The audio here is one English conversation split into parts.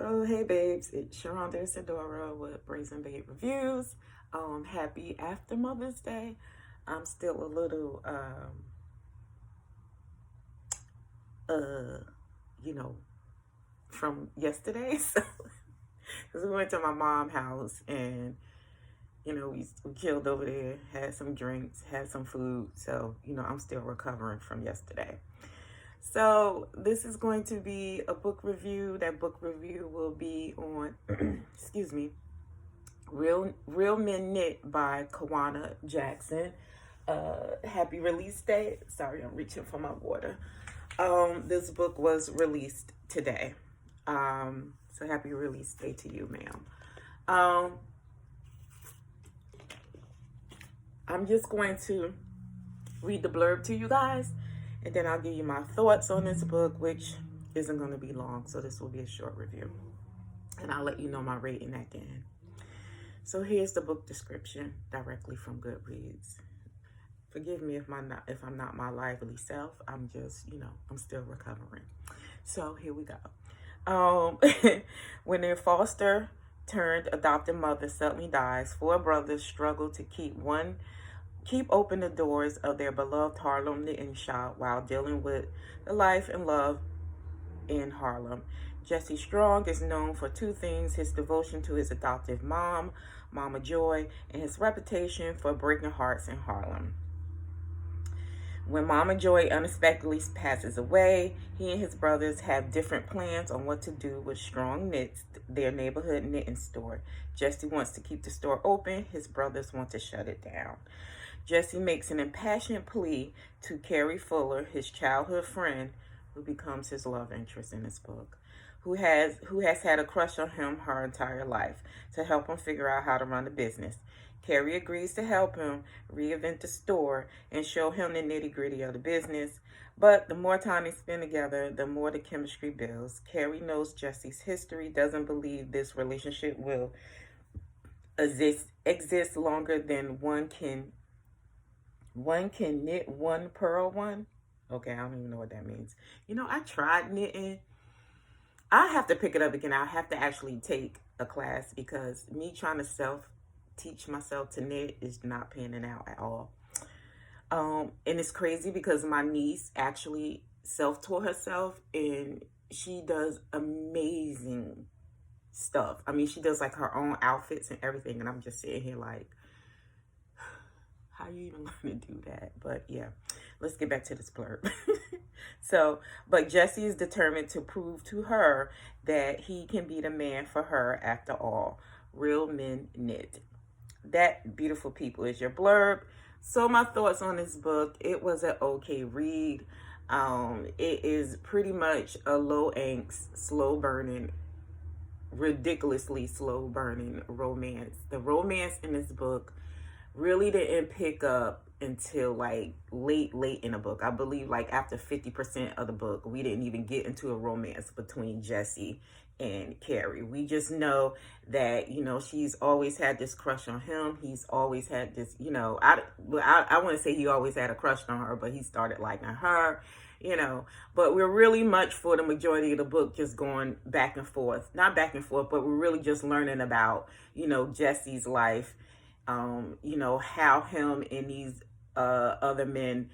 Oh, hey babes, it's Sharonda Sadora with Brazen Babe Reviews. Happy after Mother's Day. I'm still a little, uh, you know, from yesterday. So, because we went to my mom's house and, we chilled over there, had some drinks, had some food. So, I'm still recovering from yesterday. So, this is going to be a book review. That book review will be on, excuse me, Real Men Knit by Kwana Jackson. Happy release date. Sorry, I'm reaching for my water. This book was released today. So happy release day to you, ma'am. I'm just going to read the blurb to you guys, and then I'll give you my thoughts on this book, which isn't going to be long, so this will be a short review. And I'll let you know my rating at the end. So here's the book description directly from Goodreads. Forgive me if I'm not my lively self. I'm just, I'm still recovering. So here we go. When their foster turned adopted mother suddenly dies, four brothers struggle to keep open the doors of their beloved Harlem knitting shop while dealing with the life and love in Harlem. Jesse Strong is known for two things: his devotion to his adoptive mom, Mama Joy, and his reputation for breaking hearts in Harlem. When Mama Joy unexpectedly passes away, he and his brothers have different plans on what to do with Strong Knits, their neighborhood knitting store. Jesse wants to keep the store open. His brothers want to shut it down. Jesse makes an impassioned plea to Carrie Fuller, his childhood friend, who becomes his love interest in this book, who has had a crush on him her entire life, to help him figure out how to run the business. Carrie agrees to help him reinvent the store and show him the nitty-gritty of the business. But the more time they spend together, the more the chemistry builds. Carrie knows Jesse's history, doesn't believe this relationship will exist longer than one can knit one purl one. Okay, I don't even know what that means. I tried knitting. I have to pick it up again. I have to actually take a class because me trying to teach myself to knit is not panning out at all. And it's crazy because my niece actually self-taught herself and she does amazing stuff. I mean, she does like her own outfits and everything. And I'm just sitting here like, how are you even going to do that? But yeah, let's get back to this blurb. But Jesse is determined to prove to her that he can be the man for her after all. Real Men Knit. That, beautiful people, is your blurb. So my thoughts on this book: it was an okay read. It is pretty much a low angst, slow burning, ridiculously slow burning romance. The romance in this book really didn't pick up until like late in the book. I believe like after 50% of the book, we didn't even get into a romance between Jesse and Carrie. We just know that, she's always had this crush on him. He's always had this, I wouldn't say he always had a crush on her, but he started liking her, but we're really much for the majority of the book just going back and forth. Not back and forth, but we're really just learning about, Jesse's life. How him and these other men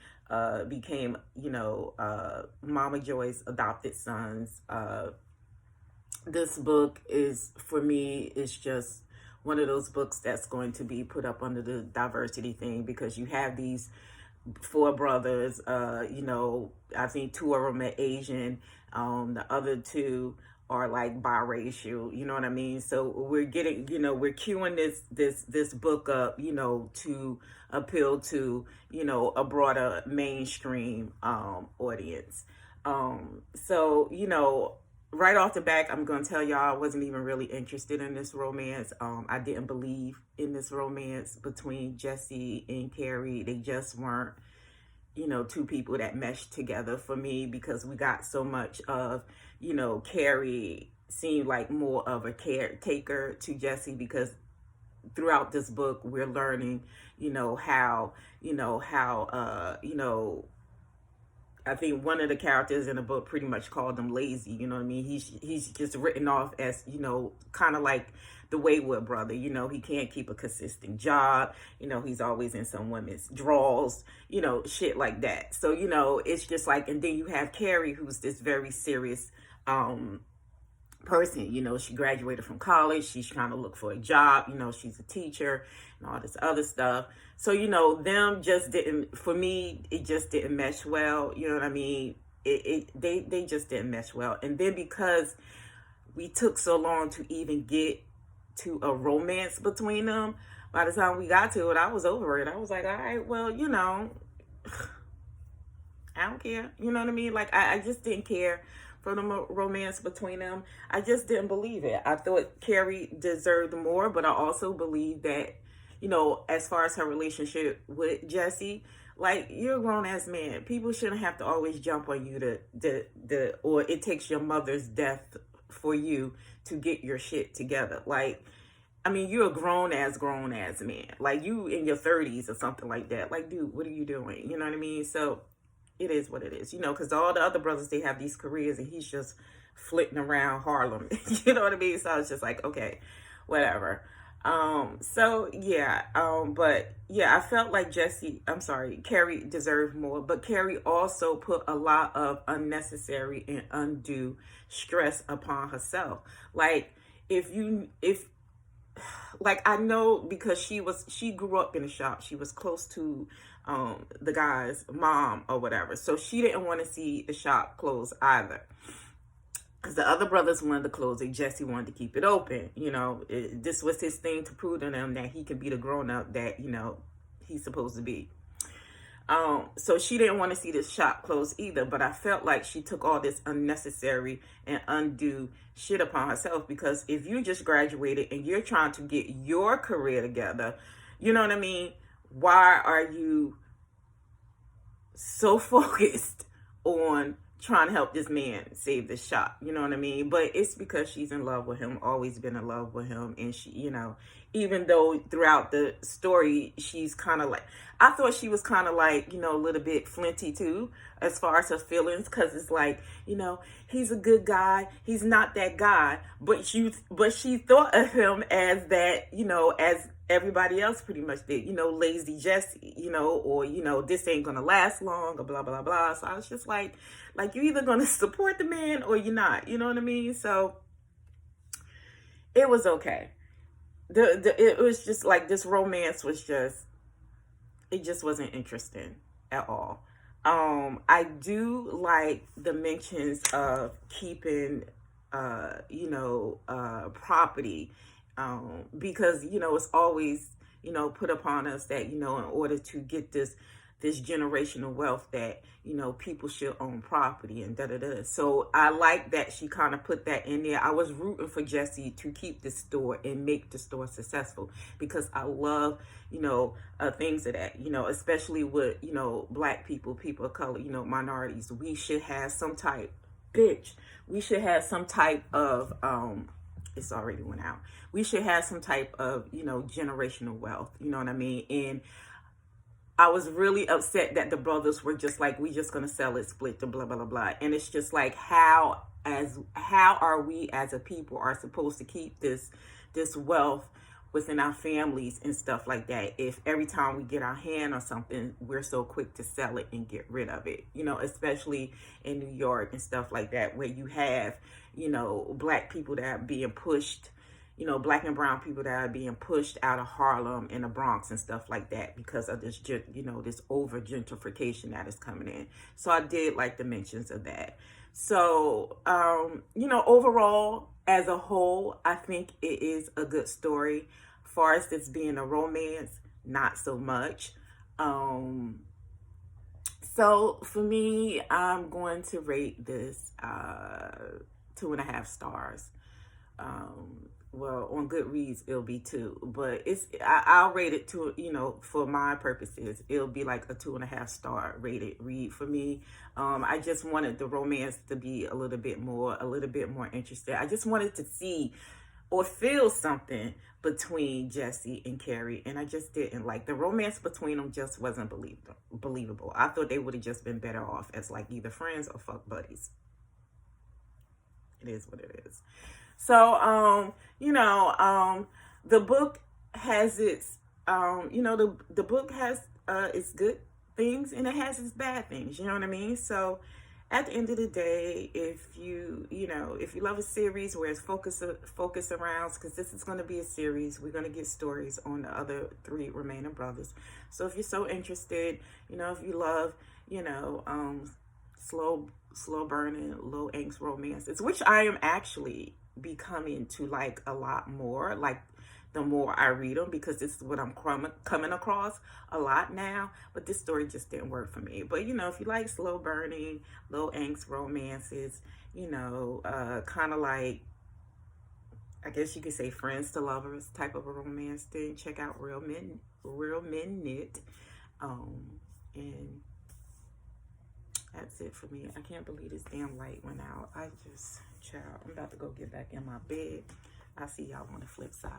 became, Mama Joy's adopted sons. This book is, for me, is just one of those books that's going to be put up under the diversity thing, because you have these four brothers, I think two of them are Asian, the other two are like biracial, you know what I mean? So we're getting, we're queuing this book up, to appeal to, a broader mainstream audience. So, right off the back, I'm going to tell y'all I wasn't even really interested in this romance. I didn't believe in this romance between Jesse and Carrie. They just weren't, two people that meshed together for me, because we got so much of, Carrie seemed like more of a caretaker to Jesse, because throughout this book we're learning, how I think one of the characters in the book pretty much called him lazy. You know what I mean? He's just written off as, kind of like the wayward brother. He can't keep a consistent job. He's always in some women's drawers, shit like that. So, it's just like, and then you have Carrie, who's this very serious person. She graduated from college. She's trying to look for a job. She's a teacher and all this other stuff. So, them just didn't, for me, it just didn't mesh well. You know what I mean? They just didn't mesh well. And then because we took so long to even get to a romance between them, by the time we got to it, I was over it. I was like, all right, well, I don't care. You know what I mean? Like, I just didn't care for the romance between them. I just didn't believe it. I thought Carrie deserved more, but I also believe that, as far as her relationship with Jesse, like, you're a grown-ass man. People shouldn't have to always jump on you or it takes your mother's death for you to get your shit together. Like, I mean, you're a grown-ass man. Like, you in your 30s or something like that. Like, dude, what are you doing? You know what I mean? So it is what it is, because all the other brothers, they have these careers and he's just flitting around Harlem. You know what I mean? So I was just like, okay, whatever. But yeah, I felt like Carrie deserved more, but Carrie also put a lot of unnecessary and undue stress upon herself. Like, I know, because she grew up in a shop. She was close to the guy's mom or whatever. So she didn't want to see the shop close either. Because the other brothers wanted to close it. Jesse wanted to keep it open. This was his thing to prove to them that he could be the grown-up that, he's supposed to be. So she didn't want to see the shop close either, but I felt like she took all this unnecessary and undue shit upon herself, because if you just graduated and you're trying to get your career together, you know what I mean? Why are you so focused on trying to help this man save the shop? You know what I mean? But it's because she's in love with him, always been in love with him. And she, even though throughout the story, she's kind of like, I thought she was kind of like, a little bit flinty too, as far as her feelings. Cause it's like, he's a good guy. He's not that guy. But she thought of him as that, as everybody else pretty much did, lazy Jesse, or, this ain't gonna last long, or blah, blah, blah. So I was just like you're either gonna support the man or you're not, you know what I mean? So it was okay. It was just like, this romance was just, it just wasn't interesting at all. I do like the mentions of keeping, property, because, it's always, put upon us that, in order to get this generational wealth that, people should own property and da-da-da. So I like that she kind of put that in there. I was rooting for Jesse to keep the store and make the store successful, because I love, things of that, especially with, Black people of color, minorities. We should have some type of, it's already went out. We should have some type of, generational wealth. You know what I mean? And I was really upset that the brothers were just like, we just going to sell it, split, and blah, blah, blah, blah. And it's just like, how are we as a people are supposed to keep this wealth within our families and stuff like that, if every time we get our hand on something, we're so quick to sell it and get rid of it, especially in New York and stuff like that, where you have, Black people that are being pushed, Black and brown people that are being pushed out of Harlem and the Bronx and stuff like that, because of this, this over gentrification that is coming in. So I did like the mentions of that. So, overall, as a whole, I think it is a good story. As far as this being a romance, not so much. So for me, I'm going to rate this 2.5 stars. Well, on Goodreads, it'll be 2, but I'll rate it to, for my purposes, it'll be like a 2.5 star rated read for me. I just wanted the romance to be a little bit more interesting. I just wanted to see or feel something between Jesse and Carrie, and I just didn't like the romance between them. Just wasn't believable. I thought they would have just been better off as like either friends or fuck buddies. It is what it is. So the book has its the book has its good things and it has its bad things, you know what I mean? So at the end of the day, if you love a series where it's focus around, because this is going to be a series, we're going to get stories on the other 3 remaining brothers. So if you're so interested, if you love, slow burning, low angst romances, which I am actually becoming to like a lot more, like the more I read them, because this is what I'm coming across a lot now. But this story just didn't work for me. But if you like slow burning, low angst romances, kind of like, I guess you could say friends to lovers type of a romance, then check out Real Men Knit. And that's it for me. I can't believe this damn light went out. Child, I'm about to go get back in my bed. I'll see y'all on the flip side.